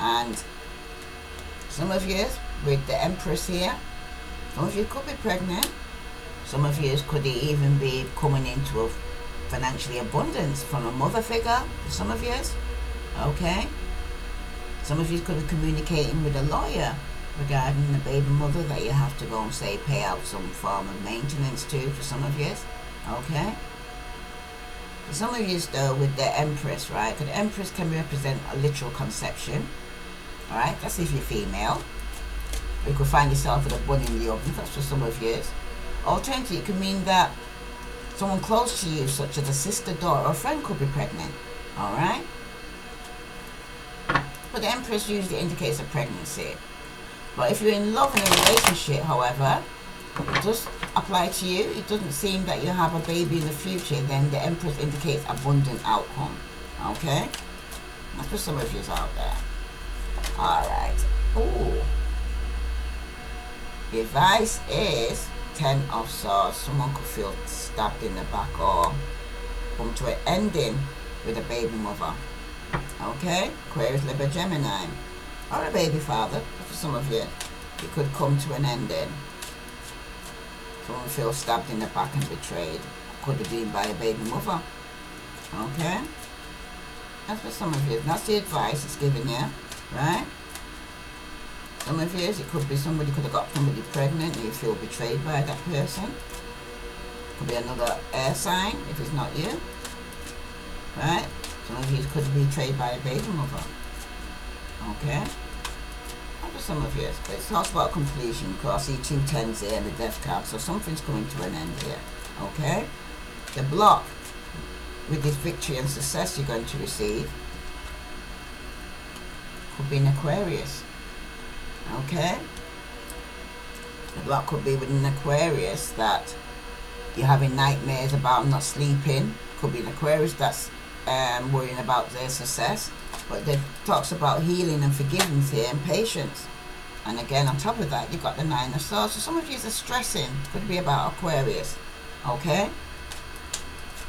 And some of you, with the Empress here, some of you could be pregnant. Some of you could even be coming into a financially abundance from a mother figure. Some of you, okay. Some of you could be communicating with a lawyer regarding the baby mother that you have to go and say pay out some form of maintenance to. For some of you, okay. For some of you though, with the Empress, right? Because the Empress can represent a literal conception. All right, that's if you're female. You could find yourself with a bun in the oven. That's for some of you. Alternatively, it could mean that someone close to you, such as a sister, daughter, or friend, could be pregnant. Alright? but the Empress usually indicates a pregnancy. But if you're in love in a relationship, however, it does apply to you. It doesn't seem that you have a baby in the future. Then the Empress indicates abundant outcome. Okay, that's for some of you out there. All right. Ooh. The advice is 10 of Swords. Someone could feel stabbed in the back or come to an ending with a baby mother. Okay, Aquarius, Libra, Gemini, or a baby father. For some of you, it could come to an ending. Someone feels stabbed in the back and betrayed. Could have been by a baby mother. Okay, that's for some of you. That's the advice it's giving you, right? Some of you, it could be somebody could have got somebody pregnant and you feel betrayed by that person. Could be another air sign if it's not you, right? Some of you could be betrayed by a baby mother. Okay, not for some of you, but it talks about completion because I see 2 10s here and the death card, so something's coming to an end here. Okay, the block with this victory and success you're going to receive could be an Aquarius. Okay, the block could be with an Aquarius that you're having nightmares about not sleeping. Could be an Aquarius that's worrying about their success, but it talks about healing and forgiveness here and patience. And again, on top of that, you've got the 9 of Swords. So some of you are stressing. Could be about Aquarius. Okay,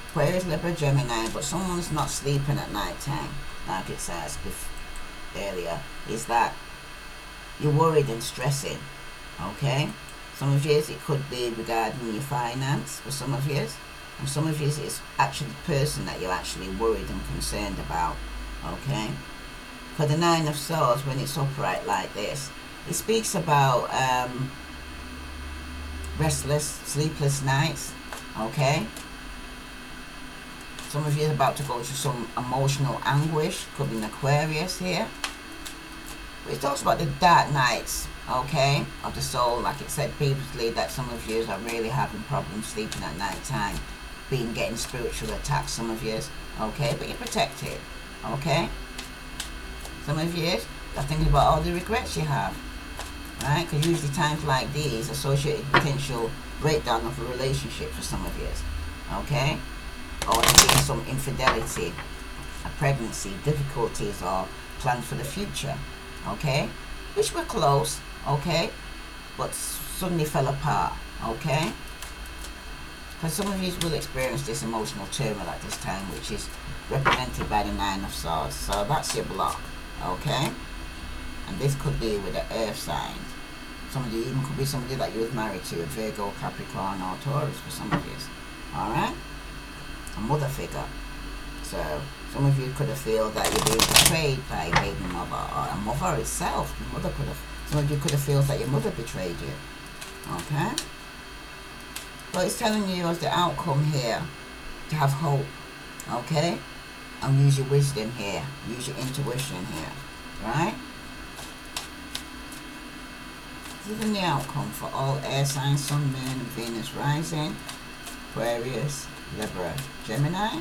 Aquarius, Libra, Gemini, but someone's not sleeping at night time, like it says earlier. Is that you're worried and stressing? Okay, some of you it could be regarding your finance for some of you, and some of you it's actually the person that you're actually worried and concerned about. Okay, for the 9 of Swords, when it's upright like this, it speaks about restless, sleepless nights. Okay, some of you are about to go through some emotional anguish. Could be an Aquarius here. It talks about the dark nights, okay, of the soul, like it said previously, that some of you are really having problems sleeping at night time, getting spiritual attacks, some of you, okay, but you're protected, okay. Some of you are thinking about all the regrets you have, right, because usually times like these associate with potential breakdown of a relationship for some of you, okay, or there some infidelity, a pregnancy, difficulties, or plans for the future. Okay, which were close, okay, but suddenly fell apart, okay, because some of you will experience this emotional turmoil at this time, which is represented by the 9 of Swords. So that's your block, okay, and this could be with the earth sign. Somebody even could be somebody that you was married to, a Virgo, Capricorn, or Taurus for some of you. All right, a mother figure. So some of you could have felt that you're being betrayed by a baby mother, or a mother itself. Your mother could have. Some of you could have felt that your mother betrayed you. Okay. But it's telling you as the outcome here to have hope. Okay. And use your wisdom here. Use your intuition here. Right. This is the outcome for all air signs, Sun, Moon, and Venus rising, Aquarius, Libra, Gemini.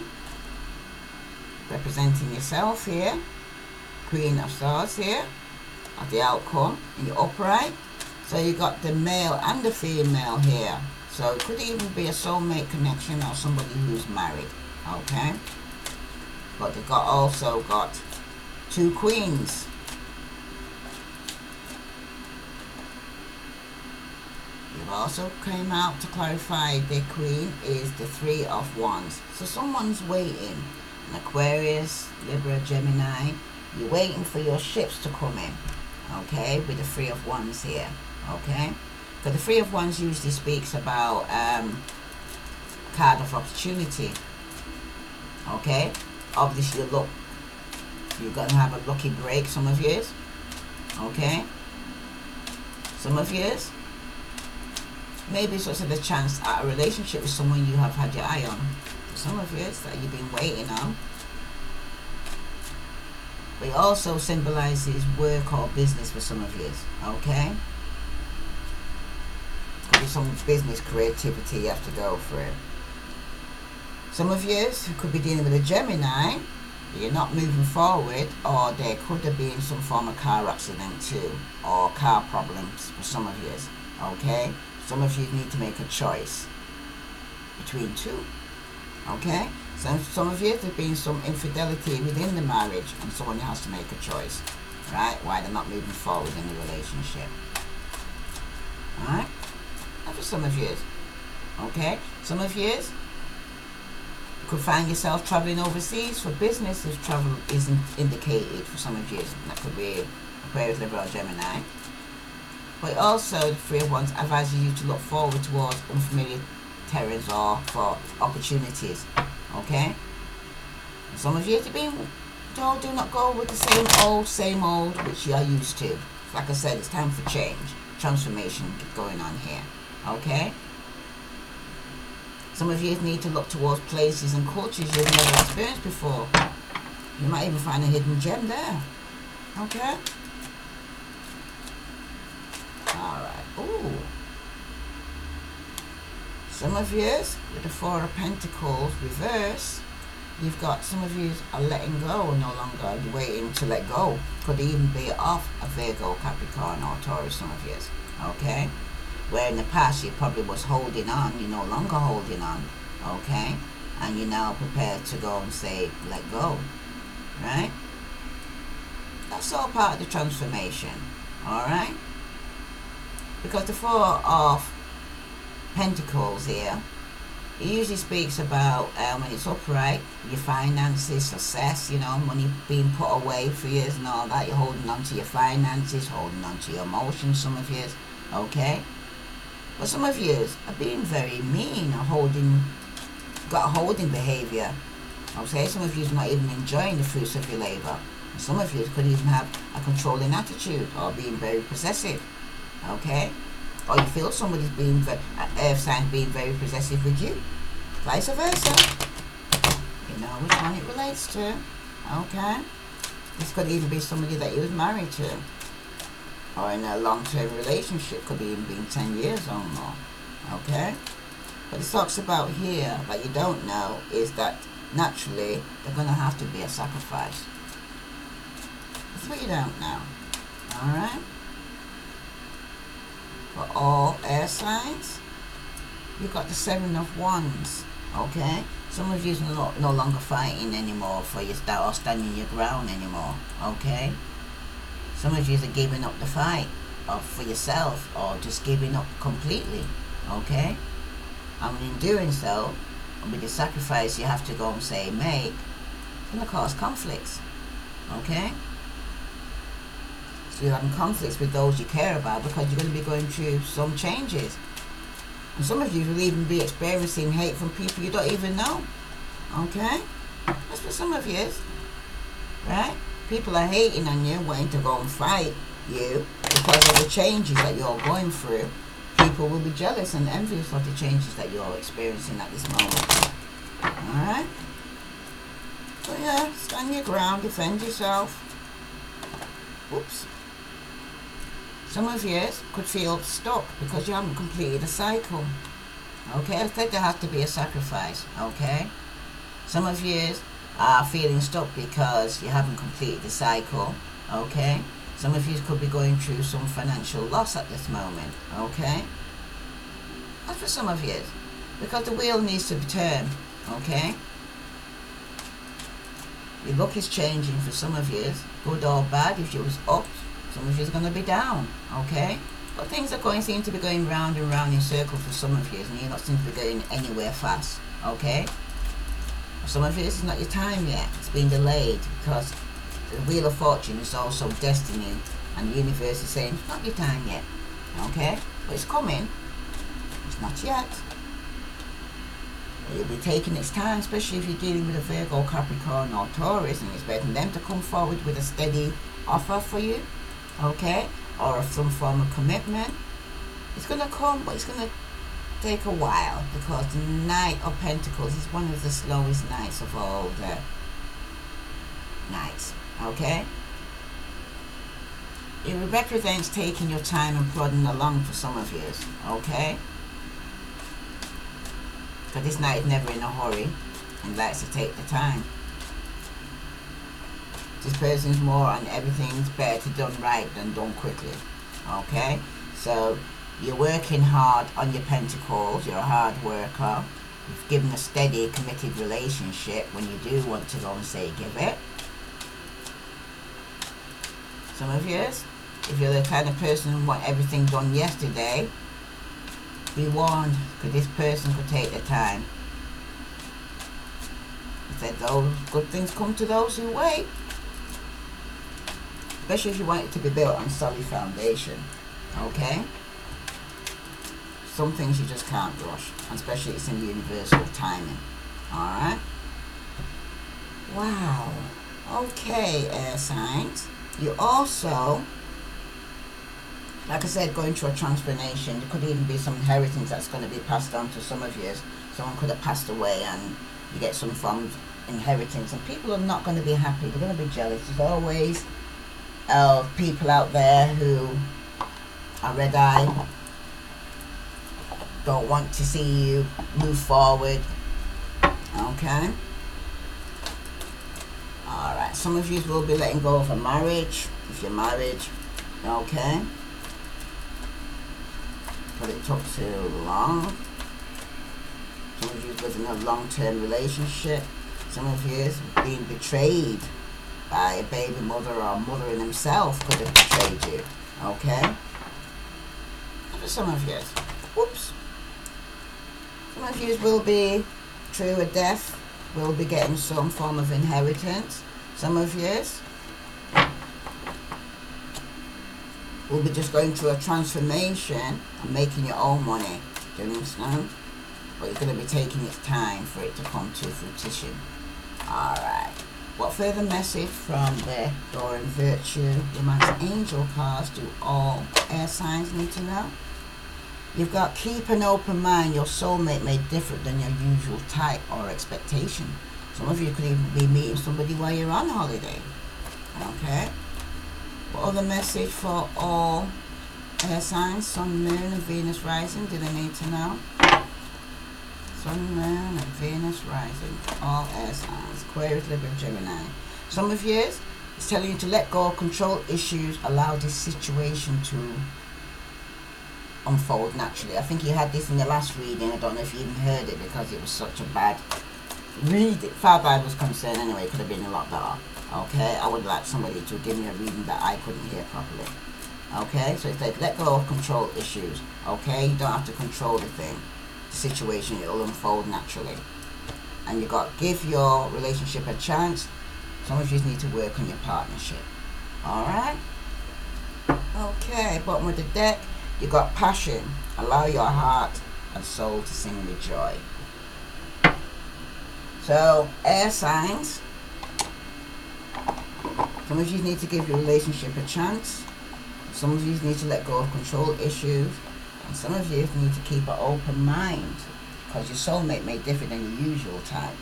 Representing yourself here, Queen of Swords here, at the outcome in your upright. So you got the male and the female here. So it could even be a soulmate connection or somebody who's married. Okay, but they've also got 2 queens. You've also came out to clarify the queen is the 3 of Wands. So someone's waiting. An Aquarius, Libra, Gemini, you're waiting for your ships to come in, okay, with the 3 of Wands here, okay, because the 3 of Wands usually speaks about card of opportunity, okay. Obviously you're going to have a lucky break, some of you, okay, some of you, maybe it's also the chance at a relationship with someone you have had your eye on. Some of you that you've been waiting on. But it also symbolizes work or business for some of you, okay? Could be some business creativity you have to go through. Some of you could be dealing with a Gemini. You're not moving forward, or there could have been some form of car accident too, or car problems for some of you. Okay? Some of you need to make a choice between two. Okay? Some of you, there's been some infidelity within the marriage, and someone has to make a choice. Right? Why they're not moving forward in the relationship. Alright? That's for some of you. Okay? Some of you could find yourself traveling overseas for business if travel isn't indicated for some of you. That could be Aquarius, Libra, or Gemini. But also, the Three of Wands advises you to look forward towards unfamiliar terrains or for opportunities. Okay? And some of you have been told, do not go with the same old, which you are used to. Like I said, it's time for change, transformation going on here. Okay? Some of you need to look towards places and cultures you've never experienced before. You might even find a hidden gem there. Okay? Alright. Ooh. Some of you, with the Four of Pentacles reverse, you've got some of you are letting go no longer. You're waiting to let go. Could even be off a Virgo, Capricorn, or Taurus, some of you. Okay? Where in the past you probably was holding on, you're no longer holding on, okay? And you're now prepared to go and say, let go, right? That's all part of the transformation, alright? Because the Four of Pentacles here, it usually speaks about when it's upright, your finances, success, you know, money being put away for years and all that. You're holding on to your finances, holding on to your emotions, some of you, okay? But some of you are being very mean or got a holding behaviour. Okay, some of you are not even enjoying the fruits of your labour. And some of you could even have a controlling attitude or being very possessive. Okay? Or you feel somebody's being earth sign being very possessive with you. Vice versa. You know which one it relates to. Okay? This could even be somebody that you was married to, or in a long-term relationship, could even be 10 years or more. Okay? But it talks about here that you don't know is that naturally there's going to have to be a sacrifice. That's what you don't know. Alright? For all air signs, you've got the Seven of Wands. Okay? Some of you are no longer fighting anymore for your or standing your ground anymore. Okay? Some of you are giving up the fight for yourself, or just giving up completely, okay? And in doing so, with the sacrifice you have to go and say make, it's going to cause conflicts, okay? So you're having conflicts with those you care about because you're going to be going through some changes. And some of you will even be experiencing hate from people you don't even know, okay? That's what some of you, right? People are hating on you, wanting to go and fight you because of the changes that you're going through. People will be jealous and envious of the changes that you're experiencing at this moment. Alright? So yeah, stand your ground, defend yourself. Oops. Some of you could feel stuck because you haven't completed a cycle. Okay? I think there has to be a sacrifice. Okay? Some of you are feeling stuck because you haven't completed the cycle. Okay? Some of you could be going through some financial loss at this moment. Okay? That's for some of you. Because the wheel needs to be turned. Okay? Your luck is changing for some of you. Good or bad. If you was up, some of you is going to be down. Okay? But things seem to be going round and round in circles for some of you, and you're not seem to be going anywhere fast. Okay? Some of you, this is not your time yet. It's been delayed because the Wheel of Fortune is also destiny, and the universe is saying it's not your time yet. Okay? But it's coming. It's not yet. It'll be taking its time, especially if you're dealing with a Virgo, Capricorn, or Taurus, and expecting them to come forward with a steady offer for you. Okay? Or some form of commitment. It's going to come, but it's going to take a while because the Knight of Pentacles is one of the slowest knights of all the knights. Okay? It represents taking your time and plodding along for some of you. Okay? Because this knight is never in a hurry and likes to take the time. This person's more on everything's better done right than done quickly. Okay? So you're working hard on your pentacles, you're a hard worker. You've given a steady, committed relationship when you do want to go and say give it. Some of you, if you're the kind of person who want everything done yesterday, be warned, because this person could take the time. It said those good things come to those who wait. Especially if you want it to be built on solid foundation. Okay? Some things you just can't rush, especially it's in the universal timing. Alright? Wow. Okay, air signs. You also, like I said, going through a transformation. There could even be some inheritance that's going to be passed on to some of you. Someone could have passed away and you get some form of inheritance. And people are not going to be happy. They're going to be jealous. There's always people out there who are red-eyed, don't want to see you move forward. Okay? Alright, some of you will be letting go of a marriage, if you're married. Okay? But it took too long. Some of you was in a long-term relationship. Some of you is being betrayed by a baby mother or mother in himself could have betrayed you. Okay? And for some of you, whoops. Some of you will be, through a death, will be getting some form of inheritance. Some of you will be just going through a transformation and making your own money. Do you understand? But you're going to be taking its time for it to come to fruition. Alright. What further message from the Door and Virtue Romance Angel cards do all air signs need to know? You've got keep an open mind. Your soulmate may differ than your usual type or expectation. Some of you could even be meeting somebody while you're on holiday. Okay? What other message for all air signs? Sun, Moon and Venus rising. Do they need to know? Sun, Moon and Venus rising. All air signs. Aquarius, Libra, Gemini. Some of you, it's telling you to let go of control issues. Allow this situation to unfold naturally. I think you had this in the last reading. I don't know if you even heard it because it was such a bad read. Far as I was concerned anyway, it could have been a lot better. Okay, I would like somebody to give me a reading that I couldn't hear properly. Okay, so it says let go of control issues. Okay, you don't have to control the thing, the situation. It'll unfold naturally. And you got give your relationship a chance. Some of you need to work on your partnership. Alright. Okay, bottom of the deck, you got passion. Allow your heart and soul to sing with joy. So, air signs. Some of you need to give your relationship a chance. Some of you need to let go of control issues. And some of you need to keep an open mind. Because your soulmate may differ than your usual type.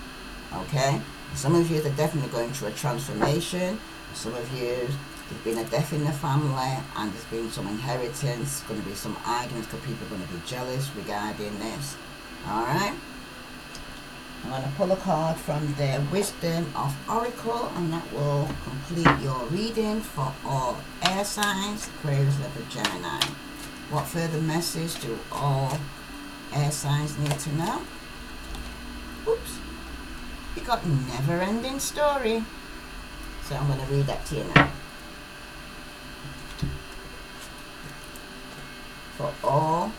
Okay? Some of you are definitely going through a transformation. Some of you, there's been a death in the family and there's been some inheritance. There's going to be some arguments because people are going to be jealous regarding this. Alright? I'm going to pull a card from the Wisdom of Oracle and that will complete your reading for all air signs, Aquarius, Libra, Gemini. What further message do all air signs need to know? Oops. You got never-ending story. So I'm going to read that to you now. For all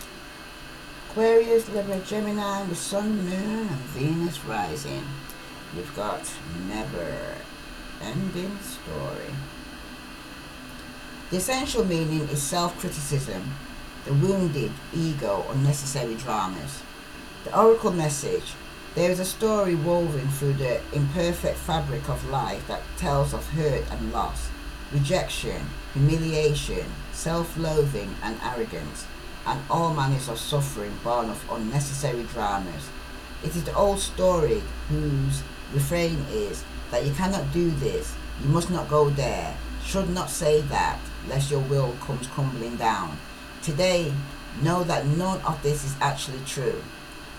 Aquarius, Libra, Gemini with Sun, Moon and Venus rising, you've got never-ending story. The essential meaning is self-criticism, the wounded ego, unnecessary dramas. The oracle message: there is a story woven through the imperfect fabric of life that tells of hurt and loss, rejection, humiliation, self-loathing and arrogance, and all manners of suffering born of unnecessary dramas. It is the old story whose refrain is that you cannot do this, you must not go there, should not say that, lest your will comes crumbling down. Today, know that none of this is actually true.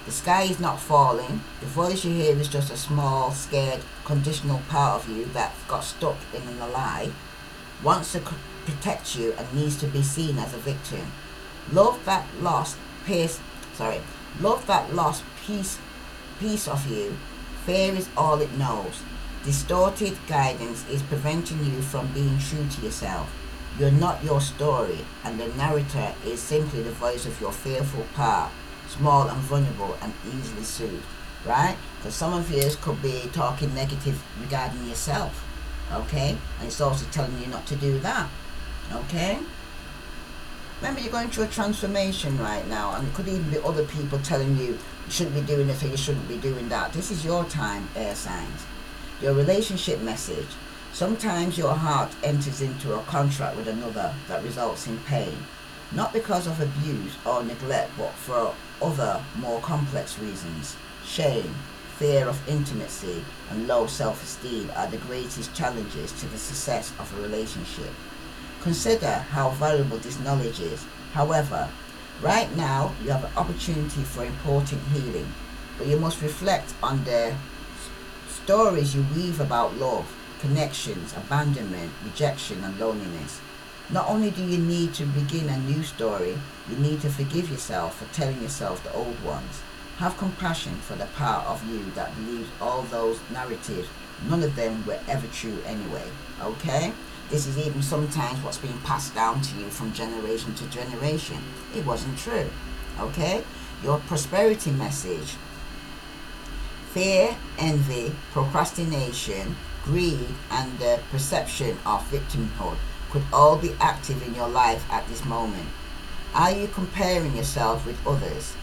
The sky is not falling. The voice you hear is just a small, scared, conditional part of you that got stuck in a lie, wants to protect you and needs to be seen as a victim. Love that lost piece, love that lost piece of you. Fear is all it knows. Distorted guidance is preventing you from being true to yourself. You're not your story, and the narrator is simply the voice of your fearful part, small and vulnerable and easily soothed, right? Because some of you could be talking negative regarding yourself, okay? And it's also telling you not to do that, okay? Remember, you're going through a transformation right now, and it could even be other people telling you you shouldn't be doing this or you shouldn't be doing that. This is your time, air signs. Your relationship message. Sometimes your heart enters into a contract with another that results in pain. Not because of abuse or neglect, but for other, more complex reasons. Shame, fear of intimacy, and low self-esteem are the greatest challenges to the success of a relationship. Consider how valuable this knowledge is. However, right now you have an opportunity for important healing, but you must reflect on the stories you weave about love, connections, abandonment, rejection, and loneliness. Not only do you need to begin a new story, you need to forgive yourself for telling yourself the old ones. Have compassion for the part of you that believes all those narratives, none of them were ever true anyway, okay? This is even sometimes what's being passed down to you from generation to generation. It wasn't true, okay? Your prosperity message. Fear, envy, procrastination, greed, and the perception of victimhood could all be active in your life at this moment. Are you comparing yourself with others,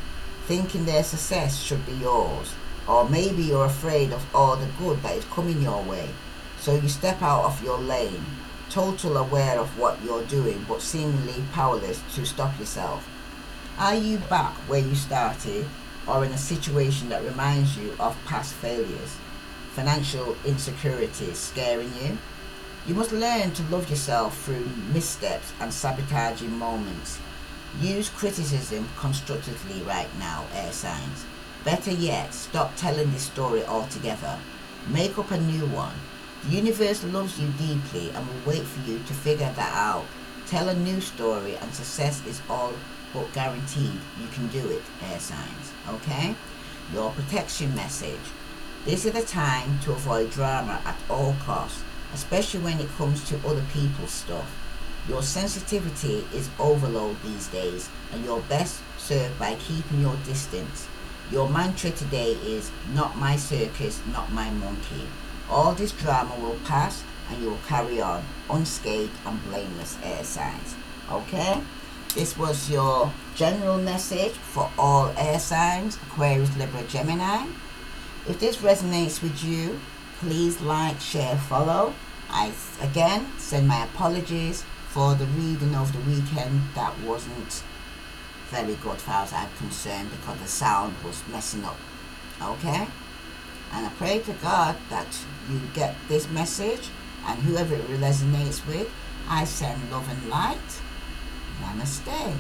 thinking their success should be yours? Or maybe you're afraid of all the good that is coming your way, so you step out of your lane, total aware of what you're doing but seemingly powerless to stop yourself. Are you back where you started, or in a situation that reminds you of past failures? Financial insecurities scaring you? You must learn to love yourself through missteps and sabotaging moments. Use criticism constructively right now, air signs. Better yet, stop telling this story altogether. Make up a new one. The universe loves you deeply and will wait for you to figure that out. Tell a new story and success is all but guaranteed. You can do it, air signs, okay? Your protection message. This is the time to avoid drama at all costs, especially when it comes to other people's stuff. Your sensitivity is overload these days, and you're best served by keeping your distance. Your mantra today is, not my circus, not my monkey. All this drama will pass and you will carry on unscathed and blameless, air signs. Okay? This was your general message for all air signs, Aquarius, Libra, Gemini. If this resonates with you, please like, share, follow. I again send my apologies for the reading of the weekend that wasn't very good as far as I'm concerned, because the sound was messing up. Okay? And I pray to God that you get this message, and whoever it resonates with, I send love and light. Namaste.